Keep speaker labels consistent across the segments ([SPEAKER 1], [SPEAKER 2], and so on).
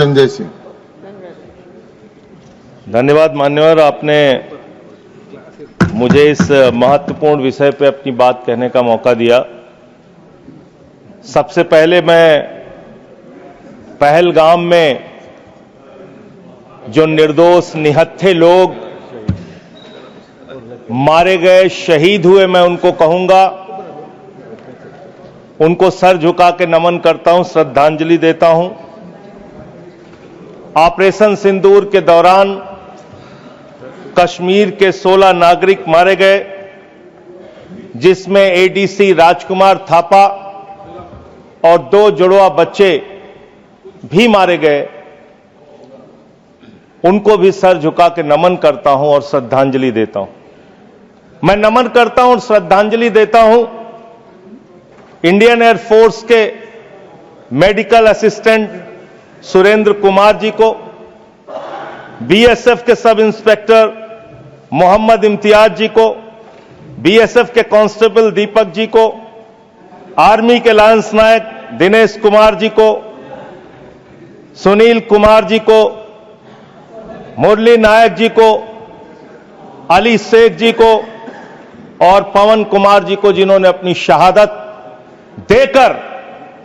[SPEAKER 1] संजय सिंह।
[SPEAKER 2] धन्यवाद मान्यवर, आपने मुझे इस महत्वपूर्ण विषय पर अपनी बात कहने का मौका दिया। सबसे पहले मैं पहलगाम में जो निर्दोष निहत्थे लोग मारे गए, शहीद हुए, मैं उनको कहूंगा, उनको सर झुका के नमन करता हूं, श्रद्धांजलि देता हूं। ऑपरेशन सिंदूर के दौरान कश्मीर के 16 नागरिक मारे गए, जिसमें एडीसी राजकुमार थापा और 2 जुड़वा बच्चे भी मारे गए। उनको भी सर झुका के नमन करता हूं और श्रद्धांजलि देता हूं। मैं नमन करता हूं और श्रद्धांजलि देता हूं इंडियन एयरफोर्स के मेडिकल असिस्टेंट सुरेंद्र कुमार जी को, बीएसएफ के सब इंस्पेक्टर मोहम्मद इम्तियाज जी को, बीएसएफ के कांस्टेबल दीपक जी को, आर्मी के लांस नायक दिनेश कुमार जी को, सुनील कुमार जी को, मुरली नायक जी को, अली शेख जी को और पवन कुमार जी को, जिन्होंने अपनी शहादत देकर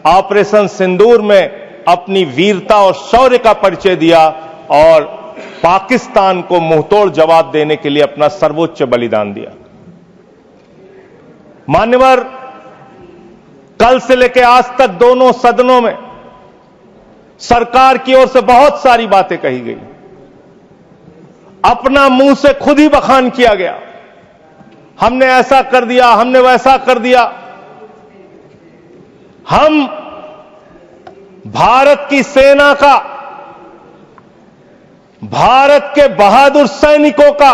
[SPEAKER 2] ऑपरेशन सिंदूर में अपनी वीरता और शौर्य का परिचय दिया और पाकिस्तान को मुंहतोड़ जवाब देने के लिए अपना सर्वोच्च बलिदान दिया। मान्यवर, कल से लेकर आज तक दोनों सदनों में सरकार की ओर से बहुत सारी बातें कही गई, अपना मुंह से खुद ही बखान किया गया, हमने ऐसा कर दिया, हमने वैसा कर दिया। हम भारत की सेना का, भारत के बहादुर सैनिकों का,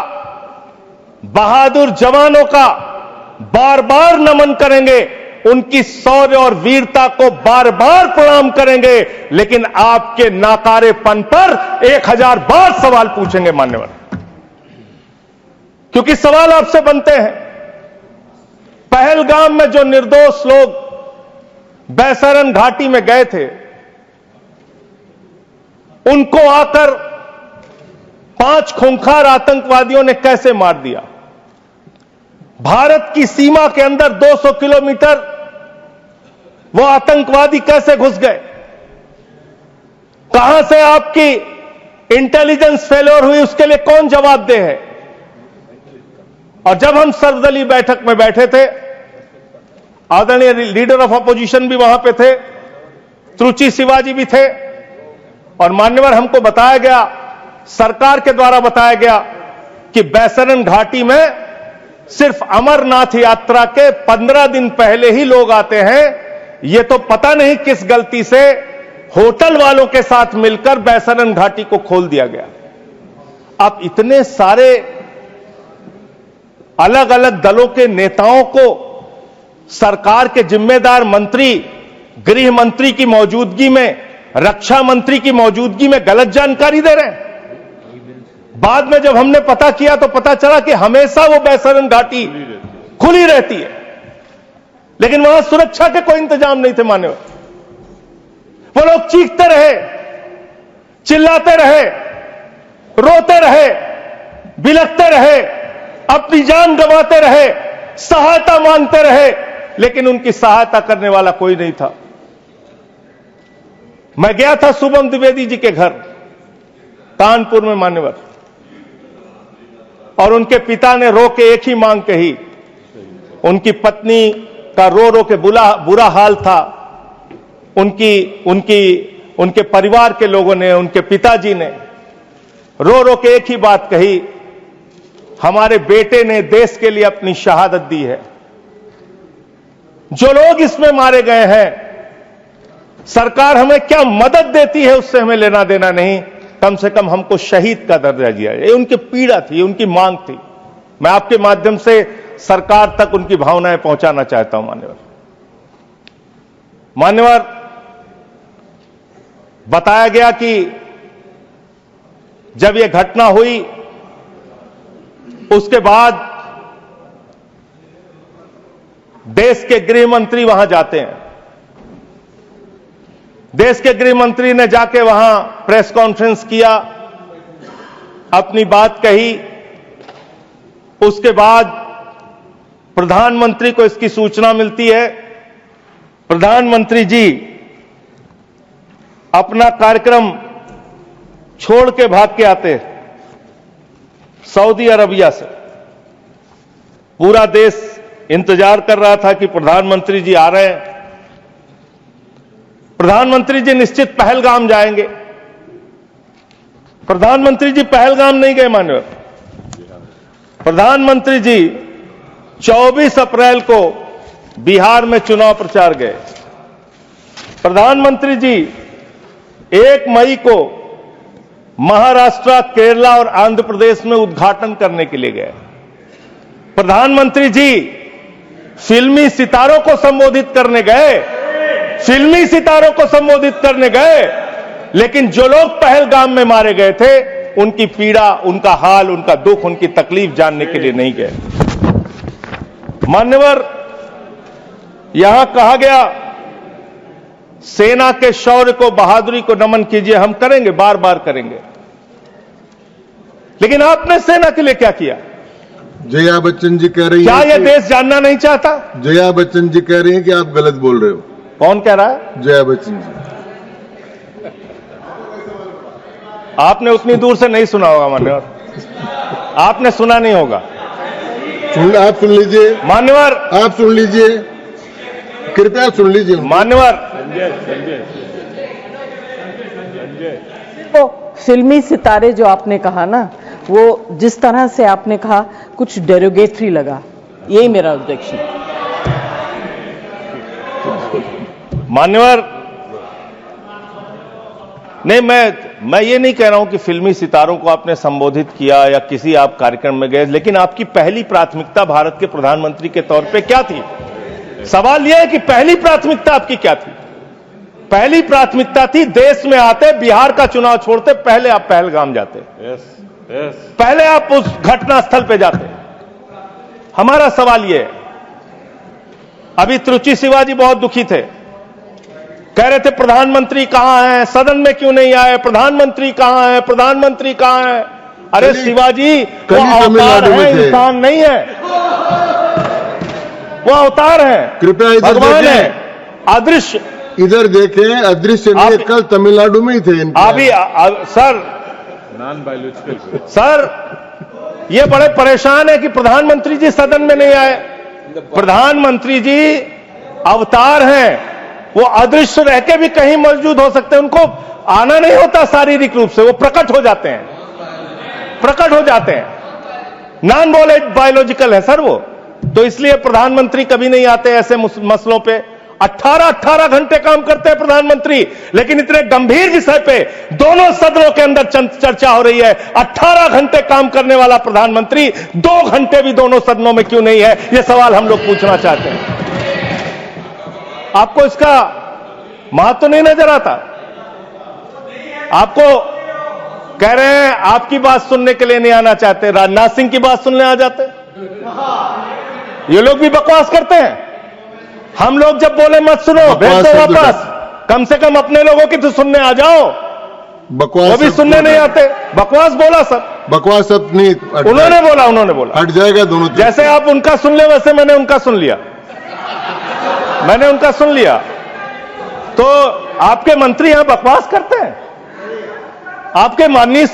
[SPEAKER 2] बहादुर जवानों का बार बार नमन करेंगे, उनकी शौर्य और वीरता को बार बार प्रणाम करेंगे, लेकिन आपके नाकारेपन पर 1000 बार सवाल पूछेंगे मान्यवर, क्योंकि सवाल आपसे बनते हैं। पहलगाम में जो निर्दोष लोग बैसरन घाटी में गए थे, उनको आकर 5 खूंखार आतंकवादियों ने कैसे मार दिया? भारत की सीमा के अंदर 200 किलोमीटर वो आतंकवादी कैसे घुस गए? कहां से आपकी इंटेलिजेंस फेलियर हुई, उसके लिए कौन जवाबदेह है? और जब हम सर्वदलीय बैठक में बैठे थे, आदरणीय लीडर ऑफ अपोजिशन भी वहां पे थे, त्रुचि शिवाजी भी थे, और मान्यवर हमको बताया गया, सरकार के द्वारा बताया गया कि बैसरन घाटी में सिर्फ अमरनाथ यात्रा के 15 दिन पहले ही लोग आते हैं। ये तो पता नहीं किस गलती से होटल वालों के साथ मिलकर बैसरन घाटी को खोल दिया गया। अब इतने सारे अलग अलग दलों के नेताओं को सरकार के जिम्मेदार मंत्री, गृह मंत्री की मौजूदगी में, रक्षा मंत्री की मौजूदगी में गलत जानकारी दे रहे हैं। बाद में जब हमने पता किया तो पता चला कि हमेशा वो बैसरन घाटी खुली रहती है, लेकिन वहां सुरक्षा के कोई इंतजाम नहीं थे मान्यवर। वो लोग चीखते रहे, चिल्लाते रहे, रोते रहे, बिलखते रहे, अपनी जान गंवाते रहे, सहायता मांगते रहे, लेकिन उनकी सहायता करने वाला कोई नहीं था। मैं गया था शुभम द्विवेदी जी के घर कानपुर में मान्यवर, और उनके पिता ने रो के एक ही मांग कही। उनकी पत्नी का रो रो के बुरा हाल था। उनके परिवार के लोगों ने, उनके पिताजी ने रो रो के एक ही बात कही, हमारे बेटे ने देश के लिए अपनी शहादत दी है। जो लोग इसमें मारे गए हैं, सरकार हमें क्या मदद देती है उससे हमें लेना देना नहीं, कम से कम हमको शहीद का दर्जा दिया। ये उनकी पीड़ा थी, उनकी मांग थी। मैं आपके माध्यम से सरकार तक उनकी भावनाएं पहुंचाना चाहता हूं मान्यवर। बताया गया कि जब यह घटना हुई उसके बाद देश के गृह मंत्री वहां जाते हैं। देश के गृह मंत्री ने जाके वहां प्रेस कॉन्फ्रेंस किया, अपनी बात कही। उसके बाद प्रधानमंत्री को इसकी सूचना मिलती है। प्रधानमंत्री जी अपना कार्यक्रम छोड़ के भाग के आते हैं सऊदी अरबिया से। पूरा देश इंतजार कर रहा था कि प्रधानमंत्री जी आ रहे हैं। प्रधानमंत्री जी निश्चित पहलगाम जाएंगे। प्रधानमंत्री जी पहलगाम नहीं गए मान्यवर। प्रधानमंत्री जी 24 अप्रैल को बिहार में चुनाव प्रचार गए। प्रधानमंत्री जी 1 मई को महाराष्ट्र, केरला और आंध्र प्रदेश में उद्घाटन करने के लिए गए। प्रधानमंत्री जी फिल्मी सितारों को संबोधित करने गए, फिल्मी सितारों को संबोधित करने गए, लेकिन जो लोग पहलगाम में मारे गए थे उनकी पीड़ा, उनका हाल, उनका दुख, उनकी तकलीफ जानने के लिए नहीं गए। मान्यवर, यहां कहा गया सेना के शौर्य को, बहादुरी को नमन कीजिए। हम करेंगे, बार बार करेंगे, लेकिन आपने सेना के लिए क्या किया?
[SPEAKER 1] जया बच्चन जी कह रही
[SPEAKER 2] क्या
[SPEAKER 1] है,
[SPEAKER 2] यह देश जानना नहीं चाहता?
[SPEAKER 1] जया बच्चन जी कह रही हैं कि आप गलत बोल रहे हो।
[SPEAKER 2] कौन कह रहा है?
[SPEAKER 1] जया बच्चन जी।
[SPEAKER 2] आपने उतनी दूर से नहीं सुना होगा मान्यवर, आपने सुना नहीं होगा।
[SPEAKER 1] आप सुन लीजिए
[SPEAKER 2] मान्यवर,
[SPEAKER 1] आप सुन लीजिए, कृपया सुन लीजिए
[SPEAKER 2] मान्यवर।
[SPEAKER 3] तो फिल्मी सितारे जो आपने कहा ना, वो जिस तरह से आपने कहा कुछ डेरोगेटरी लगा, यही मेरा ऑब्जेक्शन।
[SPEAKER 2] मान्यवर, नहीं, मैं ये नहीं कह रहा हूं कि फिल्मी सितारों को आपने संबोधित किया या किसी आप कार्यक्रम में गए, लेकिन आपकी पहली प्राथमिकता भारत के प्रधानमंत्री के तौर पे क्या थी? सवाल यह है कि पहली प्राथमिकता आपकी क्या थी? पहली प्राथमिकता थी देश में आते, बिहार का चुनाव छोड़ते, पहले आप पहलगाम जाते। पहले आप उस घटनास्थल पे जाते। हमारा सवाल यह है, अभी त्रुचि शिवाजी बहुत दुखी थे, कह रहे थे प्रधानमंत्री कहां हैं, सदन में क्यों नहीं आए, प्रधानमंत्री कहां हैं, प्रधानमंत्री कहां हैं? अरे शिवाजी, वो अवतार है, इंसान नहीं है, वो अवतार है,
[SPEAKER 1] कृपया
[SPEAKER 2] भगवान है, अदृश्य।
[SPEAKER 1] इधर देखें, अदृश्य नहीं, कल तमिलनाडु में ही थे
[SPEAKER 2] अभी सर,
[SPEAKER 4] नॉन बायोलॉजिकल
[SPEAKER 2] सर, ये बड़े परेशान है कि प्रधानमंत्री जी सदन में नहीं आए। प्रधानमंत्री जी अवतार हैं, वो अदृश्य रह के भी कहीं मौजूद हो सकते हैं, उनको आना नहीं होता शारीरिक रूप से, वो प्रकट हो जाते हैं, प्रकट हो जाते हैं। नॉन बायोलॉजिकल है सर वो, तो इसलिए प्रधानमंत्री कभी नहीं आते ऐसे मसलों पे। 18 घंटे काम करते हैं प्रधानमंत्री, लेकिन इतने गंभीर विषय पे दोनों सदनों के अंदर चर्चा हो रही है। 18 घंटे काम करने वाला प्रधानमंत्री 2 घंटे भी दोनों सदनों में क्यों नहीं है, यह सवाल हम लोग पूछना चाहते हैं। आपको इसका महत्व नहीं नजर आता? आपको कह रहे हैं आपकी बात सुनने के लिए नहीं आना चाहते, राजनाथ सिंह की बात सुनने आ जाते। ये लोग भी बकवास करते हैं। हम लोग जब बोले मत सुनो, भेज दो वापस, कम से कम अपने लोगों की तो सुनने आ जाओ।
[SPEAKER 1] बकवास
[SPEAKER 2] वो भी सुनने नहीं आते, बकवास बोला सर,
[SPEAKER 1] बकवास सब नहीं,
[SPEAKER 2] उन्होंने बोला
[SPEAKER 1] हट जाएगा दोनों।
[SPEAKER 2] जैसे आप उनका सुन ले वैसे मैंने उनका सुन लिया, मैंने उनका सुन लिया। तो आपके मंत्री यहां बकवास करते हैं? आपके माननीय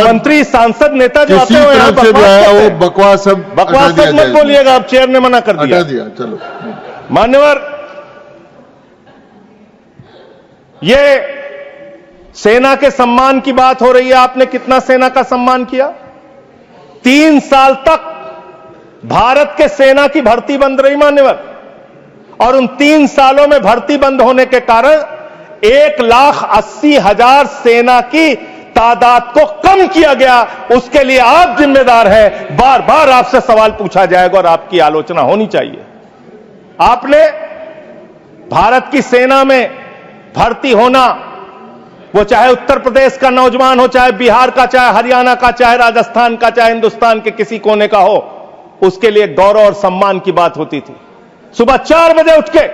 [SPEAKER 2] मंत्री, सांसद, नेता जो आते हैं यहां
[SPEAKER 1] बकवास सब
[SPEAKER 2] मत बोलिएगा, आप चेयर ने मना कर दिया।
[SPEAKER 1] चलो
[SPEAKER 2] मान्यवर, ये सेना के सम्मान की बात हो रही है। आपने कितना सेना का सम्मान किया? 3 साल तक भारत के सेना की भर्ती बंद रही मान्यवर, और उन 3 सालों में भर्ती बंद होने के कारण 1,80,000 सेना की तादाद को कम किया गया। उसके लिए आप जिम्मेदार हैं। बार बार आपसे सवाल पूछा जाएगा और आपकी आलोचना होनी चाहिए। आपने भारत की सेना में भर्ती होना, वो चाहे उत्तर प्रदेश का नौजवान हो, चाहे बिहार का, चाहे हरियाणा का, चाहे राजस्थान का, चाहे हिंदुस्तान के किसी कोने का हो, उसके लिए गौरव और सम्मान की बात होती थी। सुबह 4 बजे उठ के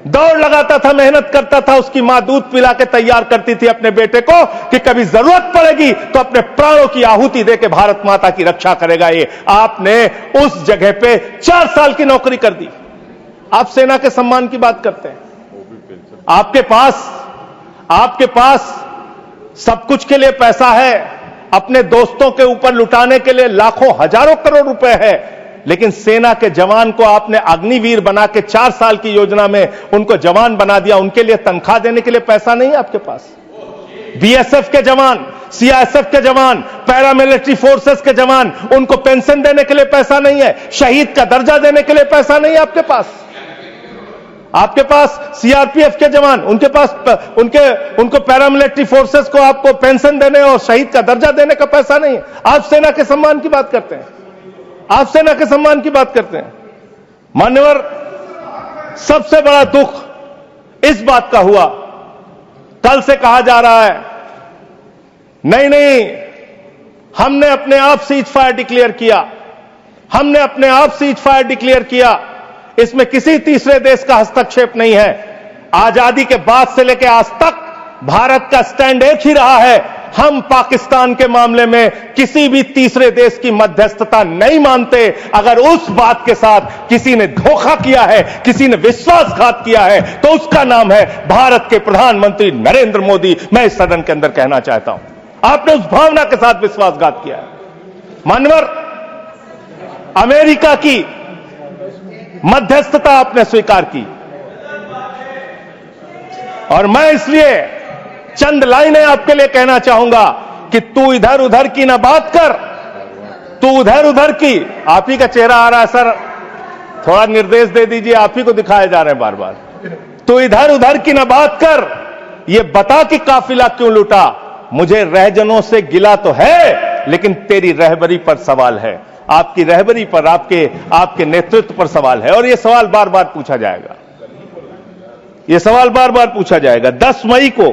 [SPEAKER 2] दौड़ लगाता था, मेहनत करता था, उसकी मां दूध पिला के तैयार करती थी अपने बेटे को कि कभी जरूरत पड़ेगी तो अपने प्राणों की आहुति देके भारत माता की रक्षा करेगा। ये आपने उस जगह पे 4 साल की नौकरी कर दी। आप सेना के सम्मान की बात करते हैं। आपके पास सब कुछ के लिए पैसा है, अपने दोस्तों के ऊपर लुटाने के लिए लाखों हजारों करोड़ रुपए है, लेकिन सेना के जवान को आपने अग्निवीर बना के 4 साल की योजना में उनको जवान बना दिया। उनके लिए तनख्वाह देने के लिए पैसा नहीं है आपके पास। बीएसएफ के जवान, सीआईएसएफ के जवान, पैरामिलिट्री फोर्सेस के जवान, उनको पेंशन देने के लिए पैसा नहीं है, शहीद का दर्जा देने के लिए पैसा नहीं है आपके पास। आपके पास सीआरपीएफ के जवान, उनको पैरामिलिट्री फोर्सेस को आपको पेंशन देने और शहीद का दर्जा देने का पैसा नहीं है। आप सेना के सम्मान की बात करते हैं। आप सेना के सम्मान की बात करते हैं। मान्यवर, सबसे बड़ा दुख इस बात का हुआ, कल से कहा जा रहा है नहीं, हमने अपने आप सीज फायर डिक्लेयर किया, हमने अपने आप सीज फायर डिक्लेयर किया, इसमें किसी तीसरे देश का हस्तक्षेप नहीं है। आजादी के बाद से लेकर आज तक भारत का स्टैंड एक ही रहा है, हम पाकिस्तान के मामले में किसी भी तीसरे देश की मध्यस्थता नहीं मानते। अगर उस बात के साथ किसी ने धोखा किया है, किसी ने विश्वासघात किया है, तो उसका नाम है भारत के प्रधानमंत्री नरेंद्र मोदी। मैं इस सदन के अंदर कहना चाहता हूं, आपने उस भावना के साथ विश्वासघात किया है। मानवर, अमेरिका की मध्यस्थता आपने स्वीकार की, और मैं इसलिए चंद लाइनें आपके लिए कहना चाहूंगा कि तू इधर उधर की ना बात कर, तू उधर उधर की। आप ही का चेहरा आ रहा है सर, थोड़ा निर्देश दे दीजिए, आप ही को दिखाए जा रहे हैं बार बार। तू इधर उधर की ना बात कर, ये बता कि काफिला क्यों लूटा। मुझे रहजनों से गिला तो है, लेकिन तेरी रहबरी पर सवाल है, आपकी रहबरी पर, आपके नेतृत्व पर सवाल है, और यह सवाल बार बार पूछा जाएगा, यह सवाल बार बार पूछा जाएगा। 10 मई को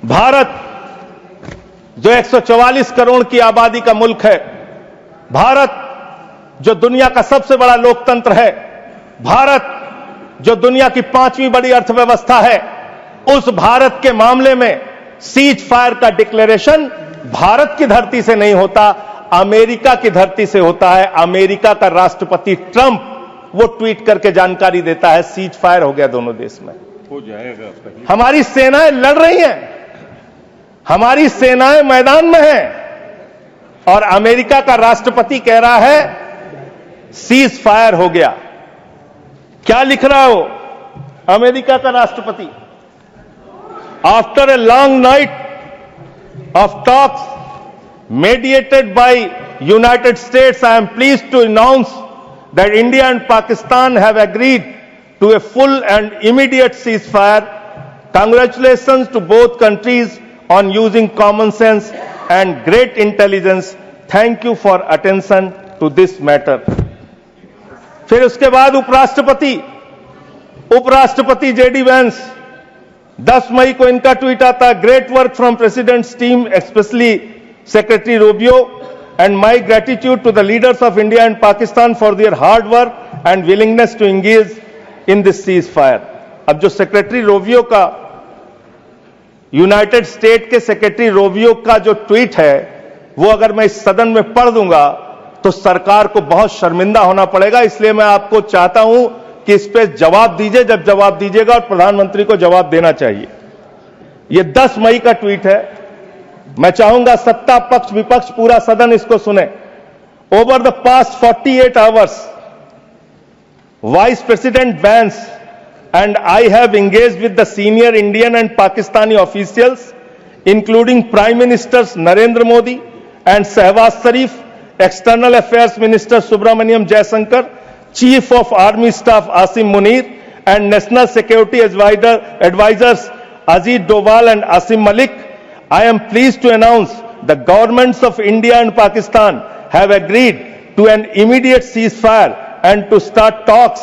[SPEAKER 2] भारत, जो 144 करोड़ की आबादी का मुल्क है, भारत जो दुनिया का सबसे बड़ा लोकतंत्र है, भारत जो दुनिया की 5वीं बड़ी अर्थव्यवस्था है, उस भारत के मामले में सीज फायर का डिक्लेरेशन भारत की धरती से नहीं होता, अमेरिका की धरती से होता है। अमेरिका का राष्ट्रपति ट्रंप वो ट्वीट करके जानकारी देता है सीज फायर हो गया दोनों देश में।
[SPEAKER 4] हो जाएगा।
[SPEAKER 2] हमारी सेनाएं लड़ रही हैं, हमारी सेनाएं मैदान में हैं, और अमेरिका का राष्ट्रपति कह रहा है सीज फायर हो गया। क्या लिख रहा है वो अमेरिका का राष्ट्रपति? After a long night of talks mediated by United States, I am pleased to announce that India and Pakistan have agreed to a full and immediate ceasefire. Congratulations to both countries on using common sense and great intelligence. Thank you for attention to this matter. फिर उसके बाद उपराष्ट्रपति JD Vance, 10 मई को इनका tweet आता, great work from president's team, specially Secretary Rubio, and my gratitude to the leaders of India and Pakistan for their hard work and willingness to engage in this ceasefire. अब जो secretary Rovio का, United state के secretary Rovio का जो tweet है, वो अगर मैं इस सदन में पढ़ दूंगा तो सरकार को बहुत शर्मिंदा होना पड़ेगा। इसलिए मैं आपको चाहता हूं कि इस पे जवाब दीजिए, जब जवाब दीजिएगा, और प्रधानमंत्री को जवाब देना चाहिए। ये 10 मई का ट्वीट है। मैं चाहूंगा सत्ता पक्ष विपक्ष पूरा सदन इसको सुने। Over the past 48 hours, vice president Vance and I have engaged with the senior Indian and Pakistani officials, including Prime Ministers Narendra Modi and Shehbaz Sharif, External Affairs Minister Subramaniam Jaishankar, Chief of Army Staff Asim Munir, and National Security Advisors Ajit Doval and Asim Malik. I am pleased to announce the governments of India and Pakistan have agreed to an immediate ceasefire and to start talks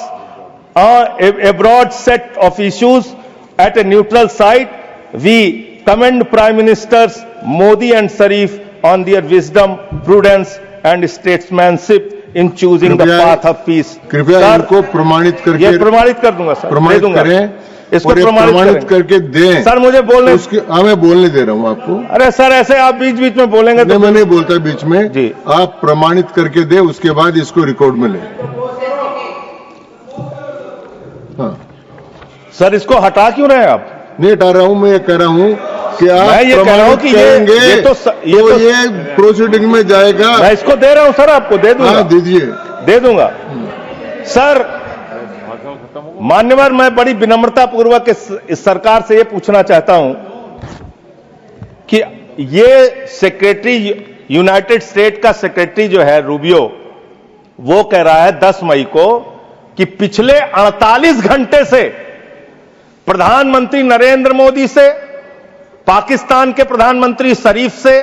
[SPEAKER 2] a broad set of issues at a neutral site. We commend Prime Ministers Modi and Sharif on their wisdom, prudence and statesmanship in choosing the
[SPEAKER 1] कृपया-
[SPEAKER 2] path of peace.
[SPEAKER 1] कृपया
[SPEAKER 2] sir,
[SPEAKER 1] इनको प्रमाणित
[SPEAKER 2] ये
[SPEAKER 1] करके
[SPEAKER 2] प्रमाणित कर दूंगा sir, दे
[SPEAKER 1] प्रमाणित
[SPEAKER 2] दूंगा
[SPEAKER 1] करें
[SPEAKER 2] इसको
[SPEAKER 1] और ये
[SPEAKER 2] प्रमाणित
[SPEAKER 1] प्रमाणित
[SPEAKER 2] करें।
[SPEAKER 1] करके दें।
[SPEAKER 2] सर मुझे बोलने,
[SPEAKER 1] उसके मैं बोलने दे रहा हूं आपको।
[SPEAKER 2] अरे सर ऐसे आप बीच बीच में बोलेंगे
[SPEAKER 1] नहीं,
[SPEAKER 2] तो
[SPEAKER 1] मैं नहीं बोलता बीच में।
[SPEAKER 2] जी।
[SPEAKER 1] आप प्रमाणित करके दे, उसके बाद इसको रिकॉर्ड में ले। हाँ,
[SPEAKER 2] सर इसको हटा क्यों रहे हैं आप?
[SPEAKER 1] नहीं हटा रहा हूं, मैं ये कह रहा हूं कि आप
[SPEAKER 2] मैं ये कह रहा हूं
[SPEAKER 1] प्रमाणित
[SPEAKER 2] कि ये
[SPEAKER 1] करेंगे
[SPEAKER 2] तो
[SPEAKER 1] ये प्रोसीडिंग में जाएगा।
[SPEAKER 2] मैं इसको दे रहा हूं सर, आपको दे दूंगा,
[SPEAKER 1] हाँ, दीजिए।
[SPEAKER 2] दे दूंगा। सर मान्यवर, मैं बड़ी विनम्रता पूर्वक इस सरकार से ये पूछना चाहता हूं कि ये सेक्रेटरी, यूनाइटेड स्टेट का सेक्रेटरी जो है रूबियो, वो कह रहा है 10 मई को कि पिछले 48 घंटे से प्रधानमंत्री नरेंद्र मोदी से, पाकिस्तान के प्रधानमंत्री शरीफ से,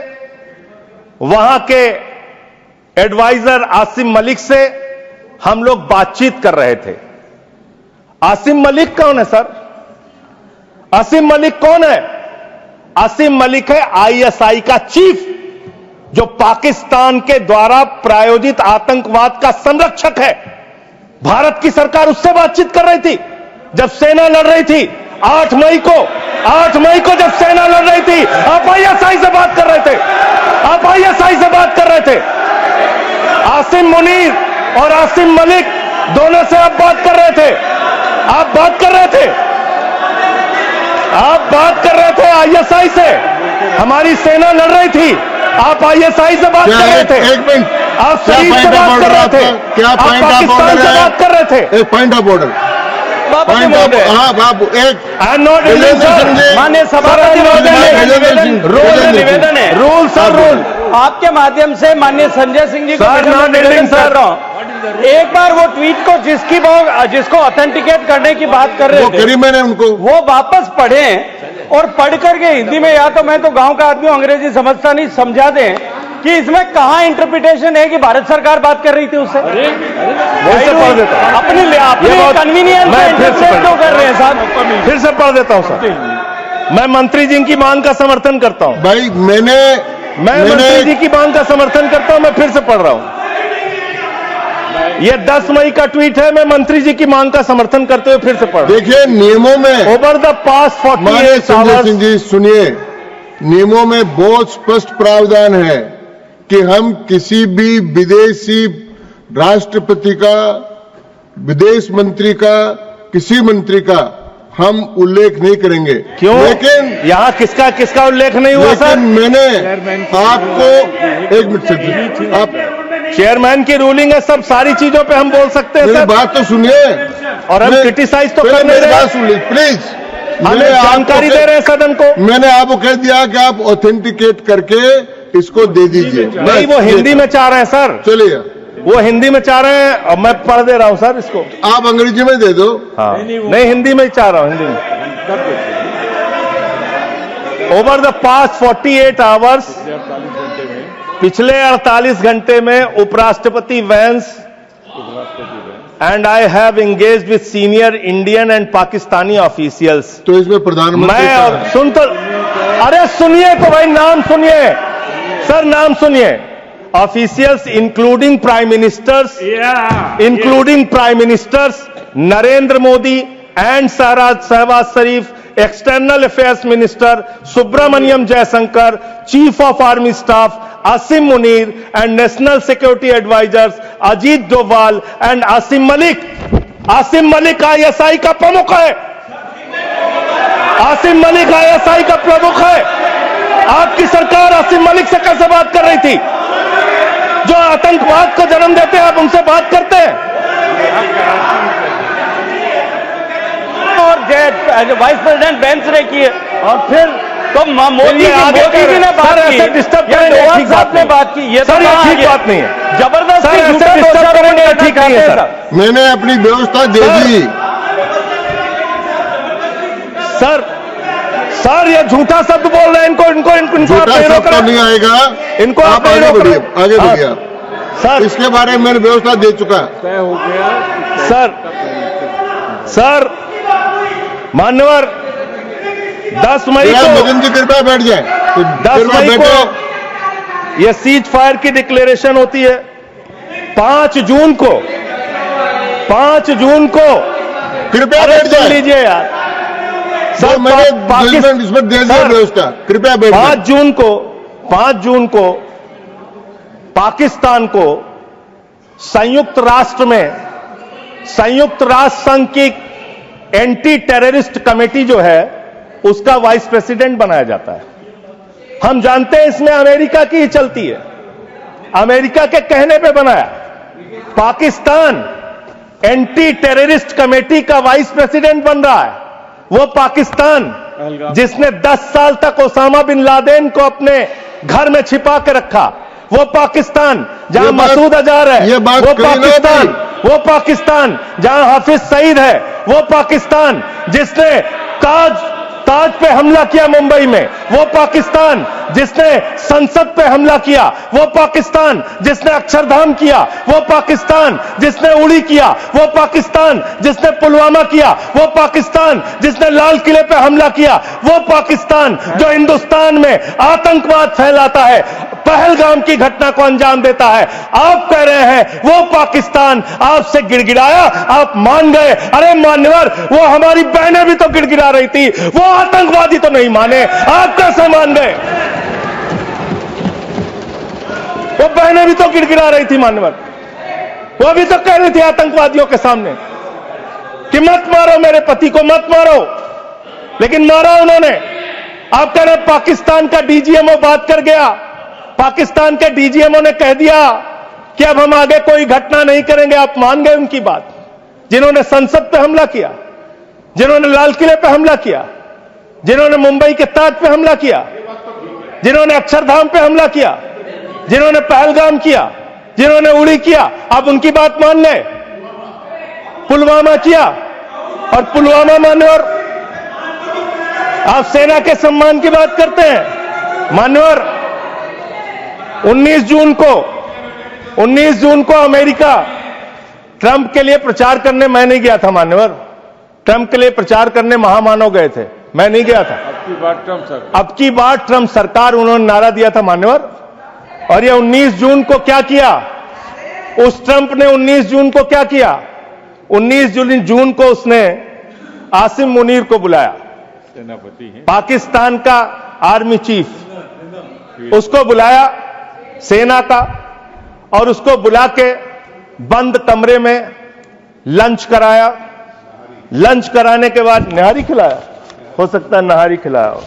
[SPEAKER 2] वहां के एडवाइजर आसिम मलिक से हम लोग बातचीत कर रहे थे। आसिम मलिक कौन है सर? आसिम मलिक कौन है? आसिम मलिक है आईएसआई का चीफ, जो पाकिस्तान के द्वारा प्रायोजित आतंकवाद का संरक्षक है। भारत की सरकार उससे बातचीत कर रही थी जब सेना लड़ रही थी। 8 मई को जब सेना लड़ रही थी, आप आईएसआई से बात कर रहे थे, आप आईएसआई से बात कर रहे थे। आसिम मुनीर और आसिम मलिक दोनों से आप बात कर रहे थे, आप बात कर रहे थे, आप बात कर रहे थे आईएसआई से। हमारी सेना लड़ रही थी, आप आईएसआई से बात कर रहे थे।
[SPEAKER 1] एक मिनट,
[SPEAKER 2] आप शरीफ से बात कर रहे थे,
[SPEAKER 1] क्या
[SPEAKER 2] आप
[SPEAKER 1] पॉइंट ऑफ
[SPEAKER 2] पाकिस्तान
[SPEAKER 1] ऑर्डर
[SPEAKER 2] से
[SPEAKER 1] है?
[SPEAKER 2] बात कर रहे थे।
[SPEAKER 1] एक point of order, point of, हाँ बाबू, एक
[SPEAKER 2] आई एम नॉट
[SPEAKER 5] माननीय सभापति महोदय, निवेदन है,
[SPEAKER 2] रूल सर, रूल
[SPEAKER 5] आपके माध्यम से माननीय संजय सिंह जी को
[SPEAKER 2] सर,
[SPEAKER 5] मैं
[SPEAKER 2] not
[SPEAKER 5] निवेदन
[SPEAKER 2] ending,
[SPEAKER 5] कर
[SPEAKER 2] सर।
[SPEAKER 5] रहा हूं। एक बार वो ट्वीट को जिसको ऑथेंटिकेट करने की बात कर रहे
[SPEAKER 1] वो
[SPEAKER 5] थे,
[SPEAKER 1] करी मैंने उनको।
[SPEAKER 5] वो वापस पढ़ें और पढ़ करके हिंदी में, या तो मैं तो गांव का आदमी हूं, अंग्रेजी समझता नहीं, समझा दें कि इसमें कहां इंटरप्रिटेशन है कि भारत सरकार बात कर रही थी उससे।
[SPEAKER 2] पढ़ देता हूं।
[SPEAKER 5] अपनी कन्वीनियंस
[SPEAKER 2] मैं
[SPEAKER 5] से
[SPEAKER 2] फिर से
[SPEAKER 5] इंटरप्रेट क्यों कर रहे हैं साहब?
[SPEAKER 2] फिर से पढ़ देता हूं सर। मैं मंत्री जी की मांग का समर्थन करता हूं,
[SPEAKER 1] भाई
[SPEAKER 2] मैं मंत्री जी की मांग का समर्थन करता हूं। मैं फिर से पढ़ रहा हूं, ये 10 मई का ट्वीट है। मैं मंत्री जी की मांग का समर्थन करते हुए फिर से पढ़ रहा हूं।
[SPEAKER 1] देखिए, नियमों में
[SPEAKER 2] ओवर द पास्ट
[SPEAKER 1] माननीय
[SPEAKER 2] 48
[SPEAKER 1] संजय
[SPEAKER 2] आवर्स,
[SPEAKER 1] सिंह जी सुनिए, नियमों में बहुत स्पष्ट प्रावधान है कि हम किसी भी विदेशी राष्ट्रपति का, विदेश मंत्री का, किसी मंत्री का हम उल्लेख नहीं करेंगे।
[SPEAKER 2] क्यों?
[SPEAKER 1] लेकिन
[SPEAKER 2] यहां किसका किसका उल्लेख नहीं हुआ सर?
[SPEAKER 1] लेकिन मैंने आपको, एक मिनट से, आप
[SPEAKER 2] चेयरमैन की रूलिंग है, सब सारी चीजों पे हम बोल सकते हैं
[SPEAKER 1] मेरी
[SPEAKER 2] सर,
[SPEAKER 1] बात तो सुनिए।
[SPEAKER 2] और हम क्रिटिसाइज तो
[SPEAKER 1] पहले
[SPEAKER 2] कर नहीं
[SPEAKER 1] मेरी बात
[SPEAKER 2] रहे,
[SPEAKER 1] सुन लीजिए प्लीज।
[SPEAKER 2] हमें जानकारी दे रहे हैं सदन को।
[SPEAKER 1] मैंने आपको कह दिया कि आप ऑथेंटिकेट करके इसको दे दीजिए।
[SPEAKER 2] नहीं, वो हिंदी में चाह रहे हैं सर,
[SPEAKER 1] चलिए,
[SPEAKER 2] वो हिंदी में चाह रहे हैं, अब मैं पढ़ दे रहा हूं सर इसको।
[SPEAKER 1] आप अंग्रेजी में दे दो।
[SPEAKER 2] हाँ, नहीं हिंदी में ही चाह रहा हूं, हिंदी में। ओवर द पास्ट 48 आवर्स, पिछले 48 घंटे में उपराष्ट्रपति Vance and I have engaged with senior Indian and Pakistani officials.
[SPEAKER 1] तो इसमें प्रधानमंत्री
[SPEAKER 2] मैं और सुन तो, अरे सुनिए तो भाई, नाम सुनिए सर, नाम सुनिए। Officials including prime ministers Narendra Modi and Shahbaz Sharif, external affairs minister Subrahmanyam Jaishankar, chief of army staff Asim Munir and national security advisers Ajit Doval and Asim Malik. Asim Malik ISI का प्रमुख है, आसिम मलिक आईएसआई का प्रमुख है। आपकी सरकार आसिम मलिक से कैसे बात कर रही थी? जो आतंकवाद को जन्म देते हैं, आप उनसे बात करते हैं?
[SPEAKER 5] और वाइस प्रेसिडेंट बेंच ने की है, और फिर तो मोदी जी ने बात की,
[SPEAKER 2] डिस्टर्ब
[SPEAKER 5] या
[SPEAKER 2] करेंगे,
[SPEAKER 5] डोभाल
[SPEAKER 2] ठीक
[SPEAKER 5] साहब
[SPEAKER 2] बात
[SPEAKER 5] ने
[SPEAKER 2] नहीं।
[SPEAKER 5] बात की, ये
[SPEAKER 2] सर,
[SPEAKER 5] तो
[SPEAKER 2] ये ठीक
[SPEAKER 5] आगे
[SPEAKER 2] बात नहीं है।
[SPEAKER 5] जबरदस्ती
[SPEAKER 2] सर, ऐसे
[SPEAKER 5] झूठा
[SPEAKER 2] डिस्टर्ब
[SPEAKER 5] दोषारोपण
[SPEAKER 2] करेंगे,
[SPEAKER 5] करना
[SPEAKER 2] ठीक नहीं है
[SPEAKER 5] चाहते हैं
[SPEAKER 2] सर।
[SPEAKER 1] मैंने अपनी व्यवस्था दे
[SPEAKER 2] सर,
[SPEAKER 1] दी।
[SPEAKER 2] सर ये झूठा शब्द बोल रहे हैं, इनको इनको इनको
[SPEAKER 1] झूठा
[SPEAKER 2] आप नहीं रोक
[SPEAKER 1] शब्द तो
[SPEAKER 2] रहे।
[SPEAKER 1] नहीं आएगा।
[SPEAKER 2] इनको
[SPEAKER 1] आप
[SPEAKER 2] नहीं
[SPEAKER 1] आगे
[SPEAKER 2] रोक
[SPEAKER 1] बढ़िए,
[SPEAKER 2] रहे।
[SPEAKER 1] आगे
[SPEAKER 2] हाँ।
[SPEAKER 1] बढ़िए आप।
[SPEAKER 2] सर
[SPEAKER 1] इसके बारे में मैंने व्यवस्था दे चुका।
[SPEAKER 2] सर मान्यवर, 10 मई को,
[SPEAKER 1] मदन जी कृपया बैठ जाए।
[SPEAKER 2] 10 मई को ये सीज फायर की डिक्लेरेशन होती है। 5 जून को
[SPEAKER 1] कृपया
[SPEAKER 2] अरे
[SPEAKER 1] बैठ
[SPEAKER 2] सुन
[SPEAKER 1] जाए।
[SPEAKER 2] लीजिए यार
[SPEAKER 1] सर, मैंने जजमेंट इसमें दे दिया व्यवस्था, कृपया बैठ जाए।
[SPEAKER 2] 5 जून को पाकिस्तान को संयुक्त राष्ट्र संघ की एंटी टेररिस्ट कमेटी जो है उसका वाइस प्रेसिडेंट बनाया जाता है। हम जानते हैं इसमें अमेरिका की ही चलती है, अमेरिका के कहने पे बनाया। पाकिस्तान एंटी टेररिस्ट कमेटी का वाइस प्रेसिडेंट बन रहा है। वो पाकिस्तान जिसने 10 साल तक ओसामा बिन लादेन को अपने घर में छिपा के रखा, वो पाकिस्तान जहां मसूद अजहर है,
[SPEAKER 1] ये बात
[SPEAKER 2] वो पाकिस्तान जहां हाफिज सईद है, वो पाकिस्तान जिसने ताज पे हमला किया मुंबई में, वो पाकिस्तान जिसने संसद पे हमला किया, वो पाकिस्तान जिसने अक्षरधाम किया, वो पाकिस्तान जिसने उड़ी किया, वो पाकिस्तान जिसने पुलवामा किया, वो पाकिस्तान जिसने लाल किले पे हमला किया, वो पाकिस्तान जो हिंदुस्तान में आतंकवाद फैलाता है, पहलगाम की घटना को अंजाम देता है। आप कह रहे हैं वो पाकिस्तान आपसे गिड़गिड़ाया, आप मान गए। अरे मान्यवर, वो हमारी बहनें भी तो गिड़गिड़ा रही थी, वो आतंकवादी तो नहीं माने, आप कैसे मान गए? वो बहनें भी तो गिड़गिड़ा रही थी मान्यवर, वो भी तो कह रही थी आतंकवादियों के सामने कि मत मारो मेरे पति को, मत मारो, लेकिन मारा उन्होंने। आप कह रहे पाकिस्तान का डीजीएमओ बात कर गया, पाकिस्तान के डीजीएमओ ने कह दिया कि अब हम आगे कोई घटना नहीं करेंगे। आप मान गए उनकी बात? जिन्होंने संसद पे हमला किया, जिन्होंने लाल किले पे हमला किया, जिन्होंने मुंबई के ताज पे हमला किया, जिन्होंने अक्षरधाम पे हमला किया, जिन्होंने पहलगाम किया, जिन्होंने उड़ी किया, आप उनकी बात मान ले? पुलवामा किया, और पुलवामा मान्यवर आप सेना के सम्मान की बात करते हैं मान्यवर। 19 जून को अमेरिका ट्रंप के लिए प्रचार करने मैं नहीं गया था मान्यवर, ट्रंप के लिए प्रचार करने महामानव गए थे, मैं नहीं गया था। अब की बार ट्रंप सरकार उन्होंने नारा दिया था मान्यवर। और ये 19 जून को क्या किया? उस ट्रंप ने 19 जून को क्या किया? 19 जून को उसने आसिम मुनीर को बुलाया,
[SPEAKER 4] सेनापति हैं,
[SPEAKER 2] पाकिस्तान का आर्मी चीफ, उसको बुलाया सेना का, और उसको बुला के बंद कमरे में लंच कराया। लंच कराने के बाद नहारी खिलाया, हो सकता है नहारी खिलाया हो।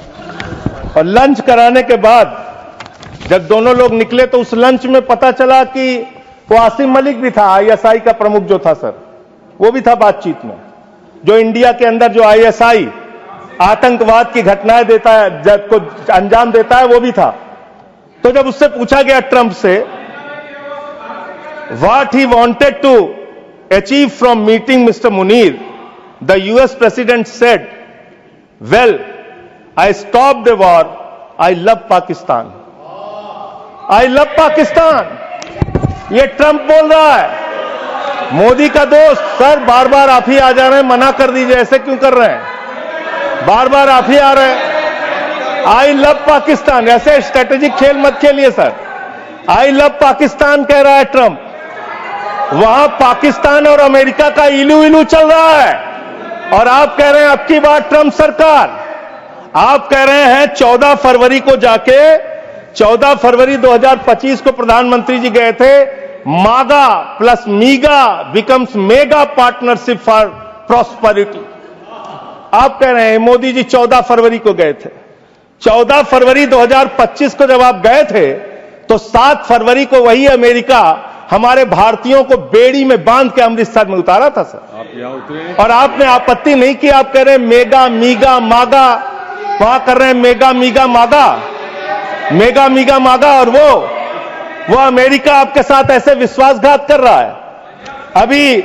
[SPEAKER 2] और लंच कराने के बाद जब दोनों लोग निकले तो उस लंच में पता चला कि वो आसिम मलिक भी था, आईएसआई का प्रमुख जो था सर, वो भी था बातचीत में। जो इंडिया के अंदर जो आईएसआई आतंकवाद की घटनाएं देता है, जब को अंजाम देता है, वो भी था। तो जब उससे पूछा गया ट्रंप से what he wanted to achieve from meeting mister Munir, the US president said, well I stop the war, I love Pakistan, I love Pakistan. ये ट्रंप बोल रहा है। मोदी का दोस्त सर बार बार आप ही आ जा रहे हैं, मना कर दीजिए, ऐसे क्यों कर रहे हैं? बार बार आप ही आ रहे हैं। आई लव पाकिस्तान, ऐसे स्ट्रेटेजिक खेल मत खेलिए सर। आई लव पाकिस्तान कह रहा है ट्रंप। वहां पाकिस्तान और अमेरिका का इलू इलू चल रहा है, और आप कह रहे हैं अब की बार ट्रंप सरकार। आप कह रहे हैं 14 फरवरी को जाके, 14 फरवरी 2025 को प्रधानमंत्री जी गए थे, मागा plus मीगा becomes mega partnership for prosperity. आप कह रहे हैं मोदी जी 14 फरवरी को गए थे। 14 फरवरी 2025 को जब आप गए थे तो 7 फरवरी को वही अमेरिका हमारे भारतीयों को बेड़ी में बांध के अमृतसर में उतारा था सर।
[SPEAKER 4] आप यहाँ उतरे
[SPEAKER 2] और आपने आपत्ति नहीं की। आप कह रहे हैं मेगा मीगा मागा, वहां कर रहे हैं मेगा मीगा मागा, मेगा मीगा मागा, और वो अमेरिका आपके साथ ऐसे विश्वासघात कर रहा है। अभी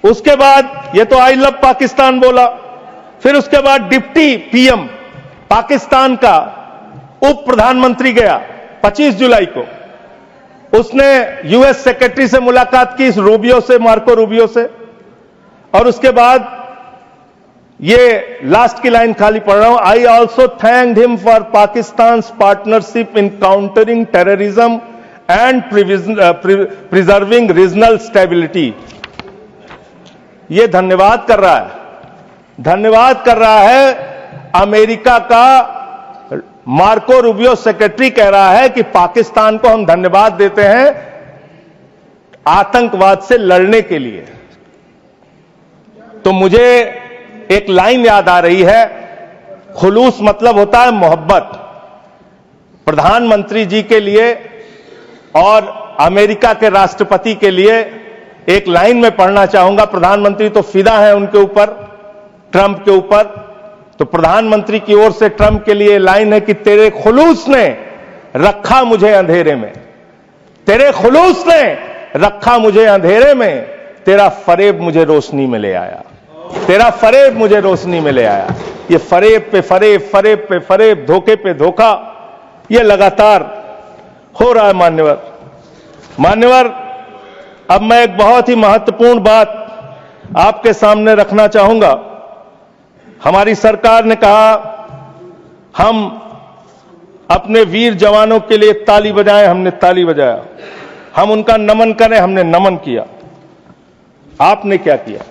[SPEAKER 2] उसके बाद ये तो आई लव पाकिस्तान बोला, फिर उसके बाद डिप्टी पीएम पाकिस्तान का उप प्रधानमंत्री गया 25 जुलाई को, उसने यूएस सेक्रेटरी से मुलाकात की, रूबियो से, मार्को रूबियो से, और उसके बाद ये लास्ट की लाइन खाली पढ़ रहा हूं, I also thanked him for Pakistan partnership in countering terrorism and preserving regional stability. ये धन्यवाद कर रहा है अमेरिका का मार्को रूबियो सेक्रेटरी कह रहा है कि पाकिस्तान को हम धन्यवाद देते हैं आतंकवाद से लड़ने के लिए। तो मुझे एक लाइन याद आ रही है, खुलूस मतलब होता है मोहब्बत। प्रधानमंत्री जी के लिए और अमेरिका के राष्ट्रपति के लिए एक लाइन में पढ़ना चाहूंगा। प्रधानमंत्री तो फिदा है उनके ऊपर, ट्रंप के ऊपर। तो प्रधानमंत्री की ओर से ट्रंप के लिए लाइन है कि तेरे खुलूस ने रखा मुझे अंधेरे में, तेरे खुलूस ने रखा मुझे अंधेरे में, तेरा फरेब मुझे रोशनी में ले आया, तेरा फरेब मुझे रोशनी में ले आया। ये फरेब पे फरेब, फरेब पे फरेब, धोखे पे धोखा, ये लगातार हो रहा है। मान्यवर, अब मैं एक बहुत ही महत्वपूर्ण बात आपके सामने रखना चाहूंगा। हमारी सरकार ने कहा हम अपने वीर जवानों के लिए ताली बजाएं, हमने ताली बजाया। हम उनका नमन करें, हमने नमन किया। आपने क्या किया?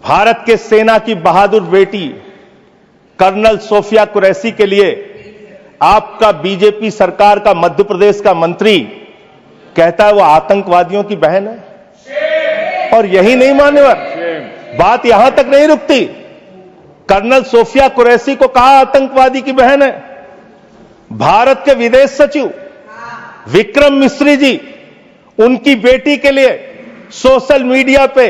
[SPEAKER 2] भारत के सेना की बहादुर बेटी कर्नल सोफिया कुरैशी के लिए आपका बीजेपी सरकार का मध्य प्रदेश का मंत्री कहता है वो आतंकवादियों की बहन है। और यही नहीं मान्यवर, बात यहां तक नहीं रुकती। कर्नल सोफिया कुरैशी को कहा आतंकवादी की बहन है। भारत के विदेश सचिव विक्रम मिस्री जी, उनकी बेटी के लिए सोशल मीडिया पे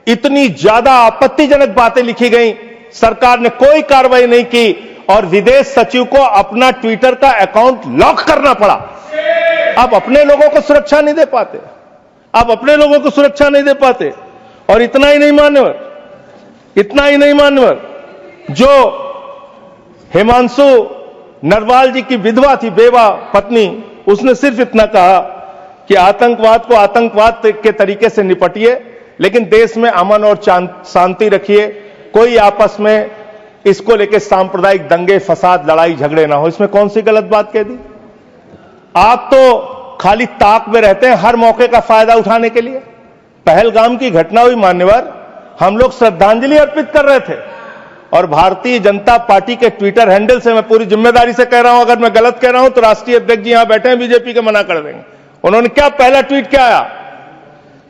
[SPEAKER 2] इतनी ज्यादा आपत्तिजनक बातें लिखी गई, सरकार ने कोई कार्रवाई नहीं की और विदेश सचिव को अपना ट्विटर का अकाउंट लॉक करना पड़ा। अब अपने लोगों को सुरक्षा नहीं दे पाते, अब अपने लोगों को सुरक्षा नहीं दे पाते। और इतना ही नहीं मान्यवर, जो हिमांशु नरवाल जी की विधवा थी, बेवा पत्नी, उसने सिर्फ इतना कहा कि आतंकवाद को आतंकवाद के तरीके से निपटिए, लेकिन देश में अमन और शांति रखिए, कोई आपस में इसको लेकर सांप्रदायिक दंगे फसाद लड़ाई झगड़े ना हो। इसमें कौन सी गलत बात कह दी? आप तो खाली ताक में रहते हैं हर मौके का फायदा उठाने के लिए। पहलगाम की घटना हुई मान्यवर, हम लोग श्रद्धांजलि अर्पित कर रहे थे और भारतीय जनता पार्टी के ट्विटर हैंडल से मैं पूरी जिम्मेदारी से कह रहा हूं, अगर मैं गलत कह रहा हूं तो राष्ट्रीय अध्यक्ष जी यहां बैठे हैं बीजेपी के, मना कर देंगे। उन्होंने क्या पहला ट्वीट क्या आया?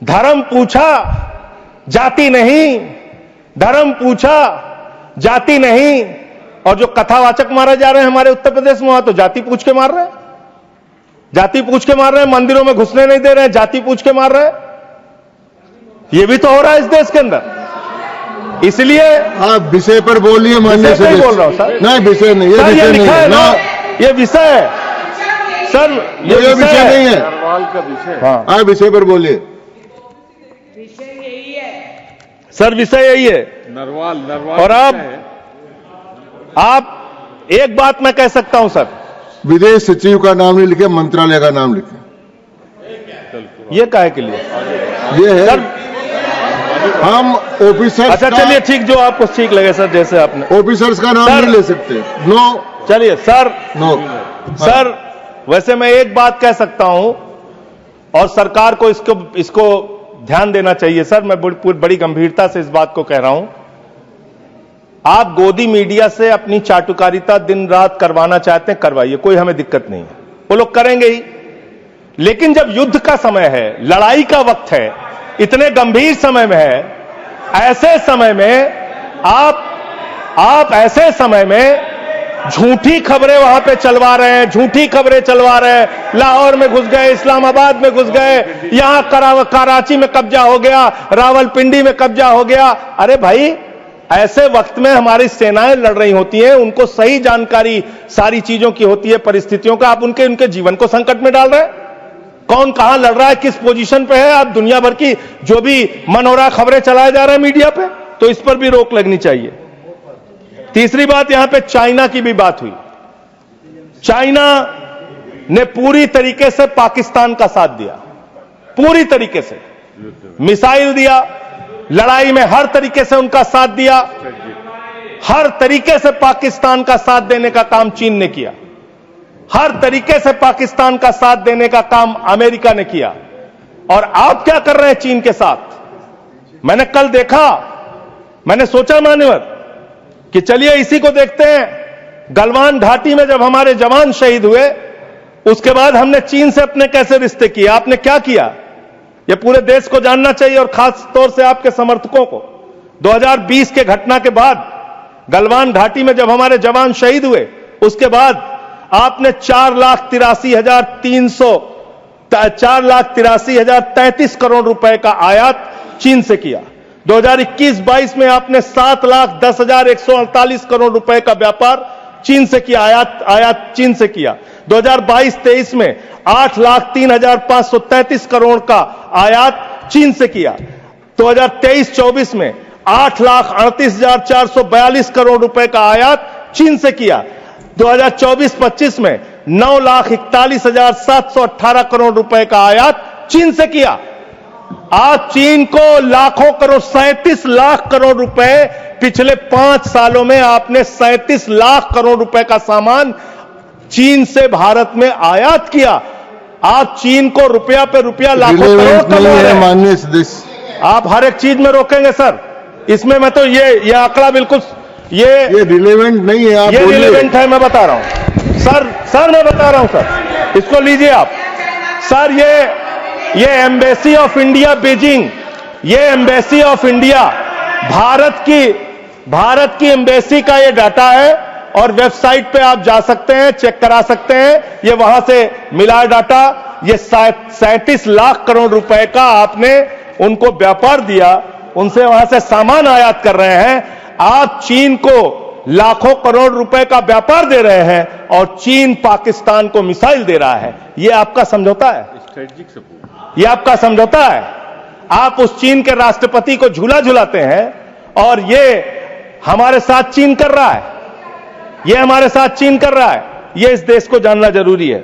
[SPEAKER 2] धर्म पूछा जाति नहीं, धर्म पूछा जाति नहीं। और जो कथावाचक मारे जा रहे हैं हमारे उत्तर प्रदेश में, वहां तो जाति पूछ के मार रहे हैं, जाति पूछ के मार रहे हैं, मंदिरों में घुसने नहीं दे रहे हैं, जाति पूछ के मार रहे हैं। ये भी तो हो रहा है इस देश के अंदर। इसलिए
[SPEAKER 1] आप विषय पर बोलिए। माननीय
[SPEAKER 2] विषय नहीं बोल रहा हूं सर,
[SPEAKER 1] नहीं विषय नहीं,
[SPEAKER 2] सर ये लिखा है ना, ये विषय है सर, ये
[SPEAKER 1] विषय नहीं है।
[SPEAKER 4] नरवाल का विषय।
[SPEAKER 2] हाँ
[SPEAKER 1] आप विषय पर बोलिए।
[SPEAKER 2] सर विषय यही है।
[SPEAKER 4] नरवाल
[SPEAKER 2] और
[SPEAKER 4] विषय है।
[SPEAKER 2] आप एक बात मैं कह सकता हूं सर,
[SPEAKER 1] विदेश सचिव का नाम नहीं लिखे, मंत्रालय का नाम लिखे।
[SPEAKER 2] ये काहे के लिए?
[SPEAKER 1] ये है
[SPEAKER 2] सर
[SPEAKER 1] हम ऑफिसर्स
[SPEAKER 2] अच्छा चलिए ठीक, जो आपको ठीक लगे सर, जैसे आपने।
[SPEAKER 1] ऑफिसर्स का नाम
[SPEAKER 2] सर,
[SPEAKER 1] नहीं ले सकते। नो
[SPEAKER 2] चलिए सर,
[SPEAKER 1] नो
[SPEAKER 2] सर वैसे मैं एक बात कह सकता हूं और सरकार को इसको ध्यान देना चाहिए सर। मैं बड़ी गंभीरता से इस बात को कह रहा हूं। आप गोदी मीडिया से अपनी चाटुकारिता दिन रात करवाना चाहते हैं, करवाइए, कोई हमें दिक्कत नहीं है, वो लोग करेंगे ही। लेकिन जब युद्ध का समय है, लड़ाई का वक्त है, इतने गंभीर समय में है, ऐसे समय में आप ऐसे समय में झूठी खबरें वहां पे चलवा रहे हैं, झूठी खबरें चलवा रहे हैं। लाहौर में घुस गए, इस्लामाबाद में घुस गए, यहां कराची में कब्जा हो गया, रावलपिंडी में कब्जा हो गया। अरे भाई, ऐसे वक्त में हमारी सेनाएं लड़ रही होती हैं, उनको सही जानकारी सारी चीजों की होती है, परिस्थितियों का। आप उनके जीवन को संकट में डाल रहे हैं। कौन कहां लड़ रहा है, किस पोजीशन पे है, आप दुनिया भर की जो भी मन हो रहा खबरें चलाए जा रहे हैं मीडिया पे, तो इस पर भी रोक लगनी चाहिए। तीसरी बात, यहां पे चाइना की भी बात हुई। चाइना ने पूरी तरीके से पाकिस्तान का साथ दिया, पूरी तरीके से मिसाइल दिया, लड़ाई में हर तरीके से उनका साथ दिया, हर तरीके से पाकिस्तान का साथ देने का काम चीन ने किया। हर तरीके से पाकिस्तान का साथ देने का काम अमेरिका ने किया। और आप क्या कर रहे हैं चीन के साथ? मैंने कल देखा, मैंने सोचा मान्यवर कि चलिए इसी को देखते हैं। गलवान घाटी में जब हमारे जवान शहीद हुए, उसके बाद हमने चीन से अपने कैसे रिश्ते किए, आपने क्या किया, यह पूरे देश को जानना चाहिए और खास तौर से आपके समर्थकों को। 2020 के घटना के बाद गलवान घाटी में जब हमारे जवान शहीद हुए, उसके बाद आपने 4,83,033 करोड़ रुपए का आयात चीन से किया। 2021-22 में आपने 7,10,148 करोड़ रुपए का व्यापार चीन से किया, आयात चीन से किया। 2022-23 में 8,03,533 करोड़ का आयात चीन से किया। 2023-24 में 8,38,442 करोड़ रुपए का आयात चीन से किया। 2024-25 में 9,41,718 करोड़ रुपए का आयात चीन से किया। आज चीन को लाखों करोड़, 37 लाख करोड़ रुपए पिछले 5 सालों में आपने 37 लाख करोड़ रुपए का सामान चीन से भारत में आयात किया। आप चीन को रुपया पे रुपया लाखों करोड़ कमा रहे हैं।
[SPEAKER 1] माननीय सदस्य,
[SPEAKER 2] आप हर एक चीज में रोकेंगे सर। इसमें मैं तो ये आंकड़ा बिल्कुल ये
[SPEAKER 1] रिलेवेंट नहीं है। आप
[SPEAKER 2] ये
[SPEAKER 1] बोलिए।
[SPEAKER 2] रिलेवेंट है, मैं बता रहा हूं सर मैं बता रहा हूं सर, इसको लीजिए आप सर। ये एम्बेसी ऑफ इंडिया बीजिंग, ये एम्बेसी ऑफ इंडिया भारत की एम्बेसी का ये डाटा है और वेबसाइट पे आप जा सकते हैं, चेक करा सकते हैं। ये वहां से मिला डाटा। ये 37 लाख करोड़ रुपए का आपने उनको व्यापार दिया, उनसे वहां से सामान आयात कर रहे हैं। आप चीन को लाखों करोड़ रुपए का व्यापार दे रहे हैं और चीन पाकिस्तान को मिसाइल दे रहा है। यह आपका समझौता है,
[SPEAKER 4] स्ट्रेटेजिक सपोर्ट।
[SPEAKER 2] यह आपका समझौता है। आप उस चीन के राष्ट्रपति को झूला झुलाते हैं और यह हमारे साथ चीन कर रहा है, यह हमारे साथ चीन कर रहा है। यह इस देश को जानना जरूरी है।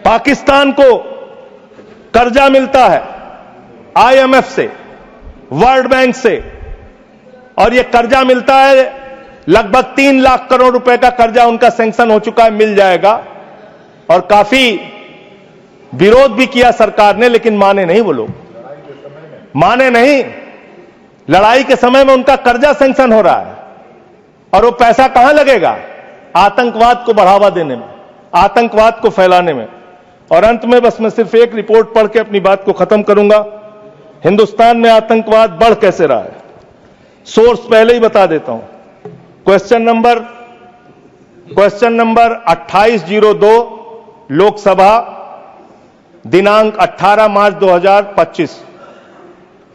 [SPEAKER 2] पाकिस्तान को कर्जा मिलता है IMF से, वर्ल्ड बैंक से, और यह कर्जा मिलता है लगभग 3 लाख करोड़ रुपए का कर्जा उनका सैंक्शन हो चुका है, मिल जाएगा। और काफी विरोध भी किया सरकार ने, लेकिन माने नहीं वो लोग, माने नहीं। लड़ाई के समय में उनका कर्जा सैंक्शन हो रहा है और वो पैसा कहां लगेगा? आतंकवाद को बढ़ावा देने में, आतंकवाद को फैलाने में। और अंत में बस मैं सिर्फ एक रिपोर्ट पढ़ के अपनी बात को खत्म करूंगा। हिंदुस्तान में आतंकवाद बढ़ कैसे रहा है, सोर्स पहले ही बता देता हूं। क्वेश्चन नंबर 2802 लोकसभा, दिनांक 18 मार्च 2025।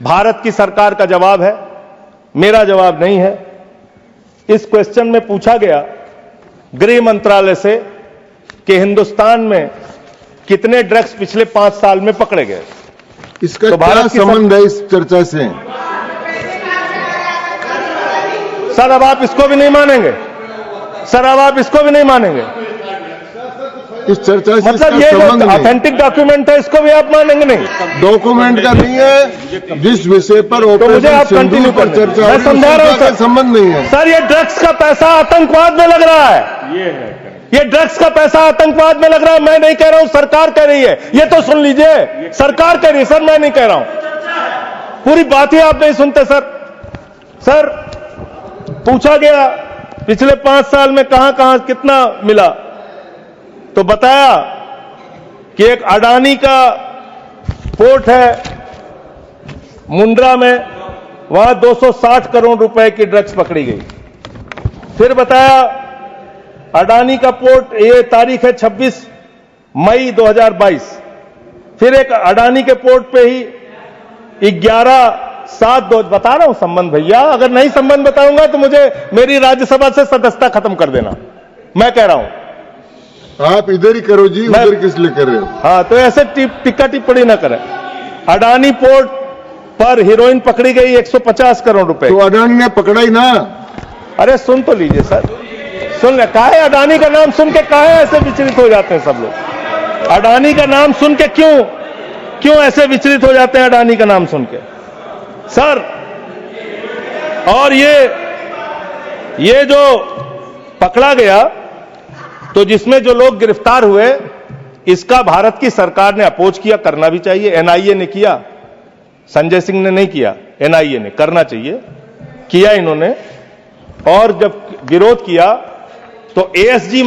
[SPEAKER 2] भारत की सरकार का जवाब है, मेरा जवाब नहीं है। इस क्वेश्चन में पूछा गया गृह मंत्रालय से कि हिंदुस्तान में कितने ड्रग्स पिछले 5 साल में पकड़े गए।
[SPEAKER 1] इसका
[SPEAKER 2] तो
[SPEAKER 1] क्या
[SPEAKER 2] भारत की
[SPEAKER 1] संबंध है इस चर्चा से?
[SPEAKER 2] सर अब आप इसको भी नहीं मानेंगे, सर अब आप इसको भी नहीं मानेंगे।
[SPEAKER 1] इस चर्चा से
[SPEAKER 2] मतलब
[SPEAKER 1] इसका
[SPEAKER 2] ये
[SPEAKER 1] संबंध
[SPEAKER 2] जो
[SPEAKER 1] नहीं।
[SPEAKER 2] ऑथेंटिक डॉक्यूमेंट है, इसको भी आप मानेंगे नहीं।
[SPEAKER 1] डॉक्यूमेंट का नहीं है, जिस विषय पर
[SPEAKER 2] तो मुझे
[SPEAKER 1] ऑपरेशन
[SPEAKER 2] आप
[SPEAKER 1] सिंदूर
[SPEAKER 2] कंटिन्यू
[SPEAKER 1] पर
[SPEAKER 2] कर,
[SPEAKER 1] चर्चा
[SPEAKER 2] मैं
[SPEAKER 1] हुई,
[SPEAKER 2] समझा रहा हूं
[SPEAKER 1] उसका
[SPEAKER 2] सर।
[SPEAKER 1] संबंध नहीं है।
[SPEAKER 2] सर ये ड्रग्स का पैसा आतंकवाद में लग रहा है,
[SPEAKER 4] ये है
[SPEAKER 2] ये ड्रग्स का पैसा आतंकवाद में लग रहा है। मैं नहीं कह रहा हूं, सरकार कह रही है। ये तो सुन लीजिए, सरकार कह रही है सर, मैं नहीं कह रहा हूं। पूरी बात ही आप नहीं सुनते सर। सर पूछा गया पिछले 5 साल में कहां कहां कितना मिला, तो बताया कि एक अडानी का पोर्ट है मुंद्रा में, वहां 260 करोड़ रुपए की ड्रग्स पकड़ी गई। फिर बताया अडानी का पोर्ट, ये तारीख है 26 मई 2022। फिर एक अडानी के पोर्ट पे ही 11/7 बता रहा हूं संबंध भैया, अगर नहीं संबंध बताऊंगा तो मुझे मेरी राज्यसभा से सदस्यता खत्म कर देना, मैं कह रहा हूं।
[SPEAKER 1] आप इधर ही करो जी, उधर किस लिए कर रहे हो?
[SPEAKER 2] हाँ, तो ऐसे टिक्का टिप्पणी ना करें। अडानी पोर्ट पर हीरोइन पकड़ी गई 150 करोड़ रुपए।
[SPEAKER 1] तो अडानी ने पकड़ा ही ना।
[SPEAKER 2] अरे सुन तो लीजिए सर, सुन ले। काहे अडानी का नाम सुन के काहे ऐसे विचलित हो जाते हैं सब लोग? अडानी का नाम सुन के क्यों ऐसे विचलित हो जाते हैं अडानी का नाम सुन के सर? और ये जो पकड़ा गया, तो जिसमें जो लोग गिरफ्तार हुए, इसका भारत की सरकार ने अपोज किया, करना भी चाहिए। एनआईए ने किया, संजय सिंह ने नहीं किया, एनआईए ने, करना चाहिए, किया इन्होंने। और जब विरोध किया तो एएसजी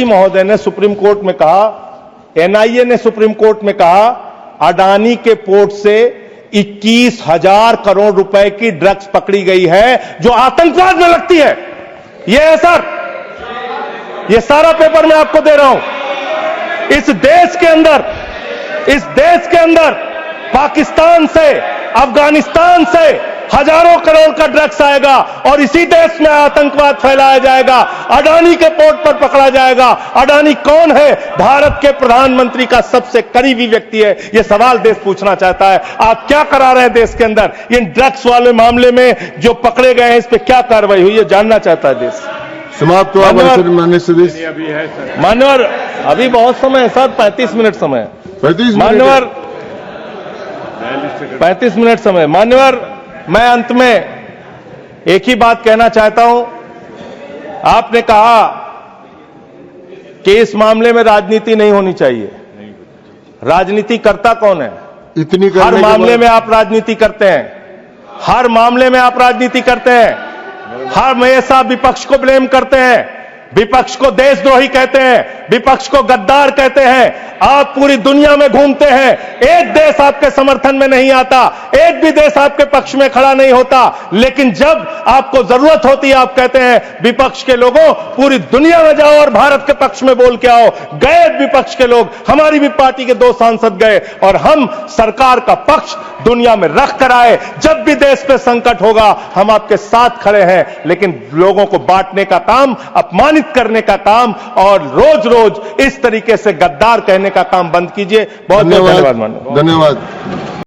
[SPEAKER 2] महोदय ने सुप्रीम कोर्ट में कहा, एनआईए ने सुप्रीम कोर्ट में कहा, अडानी के पोर्ट से 21,000 करोड़ रुपए की ड्रग्स पकड़ी गई है जो आतंकवाद में लगती है। यह है सर, यह सारा पेपर मैं आपको दे रहा हूं। इस देश के अंदर पाकिस्तान से, अफगानिस्तान से हजारों करोड़ का ड्रग्स आएगा और इसी देश में आतंकवाद फैलाया जाएगा, अडानी के पोर्ट पर पकड़ा जाएगा। अडानी कौन है? भारत के प्रधानमंत्री का सबसे करीबी व्यक्ति है। यह सवाल देश पूछना चाहता है, आप क्या करा रहे हैं देश के अंदर? इन ड्रग्स वाले मामले में जो पकड़े गए हैं, इस पर क्या कार्रवाई हुई है, जानना चाहता है देश।
[SPEAKER 1] समाप्त हुआ माननीय सदस्य।
[SPEAKER 4] अभी है सर,
[SPEAKER 2] मान्यवर, अभी बहुत समय है सर, 35 मिनट समय है।
[SPEAKER 1] 35 मिनट
[SPEAKER 2] मान्यवर,
[SPEAKER 4] 42 सेकंड।
[SPEAKER 2] 35 मिनट समय। मान्यवर, मैं अंत में एक ही बात कहना चाहता हूं। आपने कहा कि इस मामले में राजनीति नहीं होनी चाहिए। राजनीति करता कौन है?
[SPEAKER 1] इतनी
[SPEAKER 2] हर
[SPEAKER 1] करने के
[SPEAKER 2] मामले
[SPEAKER 1] बाद
[SPEAKER 2] में आप राजनीति करते हैं, हर मामले में आप राजनीति करते हैं, हमेशा विपक्ष को ब्लेम करते हैं, विपक्ष को देशद्रोही कहते हैं, विपक्ष को गद्दार कहते हैं। आप पूरी दुनिया में घूमते हैं, एक देश आपके समर्थन में नहीं आता, एक भी देश आपके पक्ष में खड़ा नहीं होता, लेकिन जब आपको जरूरत होती है आप कहते हैं विपक्ष के लोगों पूरी दुनिया में जाओ और भारत के पक्ष में बोल के आओ। गए विपक्ष के लोग, हमारी भी पार्टी के 2 सांसद गए और हम सरकार का पक्ष दुनिया में रख कर आए। जब भी देश पे संकट होगा हम आपके साथ खड़े हैं, लेकिन लोगों को बांटने का काम, अपमानित करने का काम और रोज रोज इस तरीके से गद्दार कहने का काम बंद कीजिए। बहुत बहुत धन्यवाद माननीय।
[SPEAKER 1] धन्यवाद।